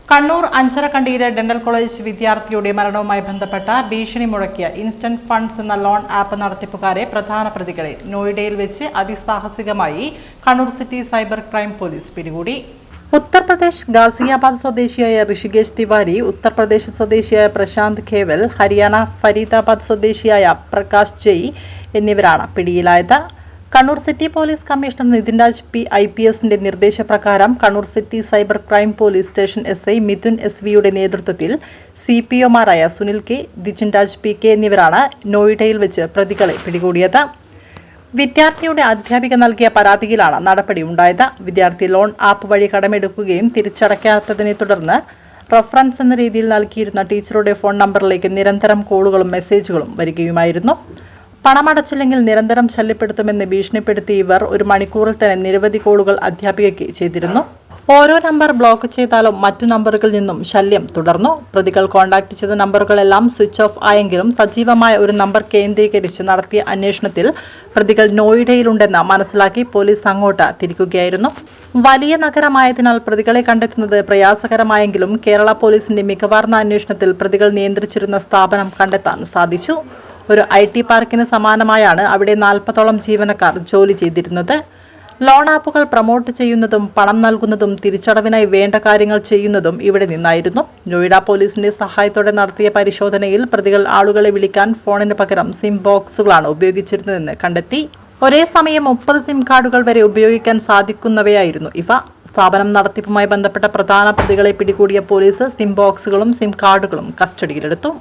Kannur അഞ്ചരക്കണ്ടിയിലെ dental college വിദ്യാർത്ഥിയുടെ മരണവുമായി ബന്ധപ്പെട്ട ഭീഷണി മുഴക്കിയ ഇൻസ്റ്റന്റ് ഫണ്ട്സ് എന്ന ലോൺ ആപ്പ് നടത്തിപ്പുകാരെ പ്രധാന പ്രതികളെ നോയിഡയിൽ വെച്ച് അതിസാഹസികമായി Kannur city cyber crime police പിടികൂടി. ഉത്തർപ്രദേശ് ഗാസിയാബാദ് സ്വദേശിയായ ഋഷികേശ് തിവാരി, ഉത്തർപ്രദേശ് സ്വദേശിയായ പ്രശാന്ത് ഖേവൽ, ഹരിയാന ഫരീദാബാദ് സ്വദേശിയായ പ്രകാശ് ജയ് എന്നിവരാണ് പിടിയിലായത്. Kannur city police commissioner Nithin Raj P IPSന്റെ നിർദ്ദേശപ്രകാരം Kannur city cyber crime police station SI Mithun SV-യുടെ നേതൃത്വത്തിൽ CPOമാരായ സുനിൽ K, ദിജിൻ രാജ് PK എന്നിവരാണ് നോയിഡയിൽ വെച്ച് പ്രതികളെ പിടികൂടിയത്. വിദ്യാർത്ഥിയുടെ അധ്യാപിക നൽകിയ പരാതിയിലാണ് നടപടി ഉണ്ടായത്. വിദ്യാർത്ഥി ലോൺ ആപ്പ് വഴി കടമെടുക്കുകയും തിരിച്ചടയ്ക്കാത്തതിനെ തുടർന്ന് റഫറൻസ് എന്ന രീതിയിൽ നൽകിയിരുന്ന ടീച്ചറുടെ ഫോൺ നമ്പറിലേക്ക് നിരന്തരം കോളുകളും മെസ്സേജുകളും വരികയുമായിരുന്നു. പണമടച്ചില്ലെങ്കിൽ നിരന്തരം ശല്യപ്പെടുത്തുമെന്ന് ഭീഷണിപ്പെടുത്തി ഇവർ ഒരു മണിക്കൂറിൽ തന്നെ നിരവധി കോളുകൾ അധ്യാപികയ്ക്ക് ചെയ്തിരുന്നു. ഓരോ നമ്പർ ബ്ലോക്ക് ചെയ്താലും മറ്റു നമ്പറുകളിൽ നിന്നും ശല്യം തുടർന്നു. പ്രതികൾ കോൺടാക്ട് ചെയ്ത നമ്പറുകളെല്ലാം സ്വിച്ച് ഓഫ് ആയെങ്കിലും സജീവമായ ഒരു നമ്പർ കേന്ദ്രീകരിച്ച് നടത്തിയ അന്വേഷണത്തിൽ പ്രതികൾ നോയിഡയിലുണ്ടെന്ന് മനസ്സിലാക്കി പോലീസ് അങ്ങോട്ട് തിരിക്കുകയായിരുന്നു. വലിയ നഗരമായതിനാൽ പ്രതികളെ കണ്ടെത്തുന്നത് പ്രയാസകരമായെങ്കിലും കേരള പോലീസിന്റെ മികവാർന്ന അന്വേഷണത്തിൽ പ്രതികൾ നിയന്ത്രിച്ചിരുന്ന സ്ഥാപനം കണ്ടെത്താൻ സാധിച്ചു. ഒരു IT പാർക്കിന് സമാനമായാണ് അവിടെ 40ഓളം ജീവനക്കാർ ജോലി ചെയ്തിരുന്നത്. ലോൺ ആപ്പുകൾ പ്രൊമോട്ട് ചെയ്യുന്നതും പണം നൽകുന്നതും തിരിച്ചടവിനായി വേണ്ട കാര്യങ്ങൾ ചെയ്യുന്നതും ഇവിടെ നിന്നായിരുന്നു. നോയിഡ പോലീസിന്റെ സഹായത്തോടെ നടത്തിയ പരിശോധനയിൽ പ്രതികൾ ആളുകളെ വിളിക്കാൻ ഫോണിന് പകരം സിം ബോക്സുകളാണ് ഉപയോഗിച്ചിരുന്നതെന്ന് കണ്ടെത്തി. ഒരേ സമയം 30 സിം കാർഡുകൾ വരെ ഉപയോഗിക്കാൻ സാധിക്കുന്നവയായിരുന്നു ഇവ. സ്ഥാപനം നടത്തിപ്പുമായി ബന്ധപ്പെട്ട പ്രധാന പ്രതികളെ പിടികൂടിയ പോലീസ് സിം ബോക്സുകളും സിം കാർഡുകളും കസ്റ്റഡിയിലെടുത്തു.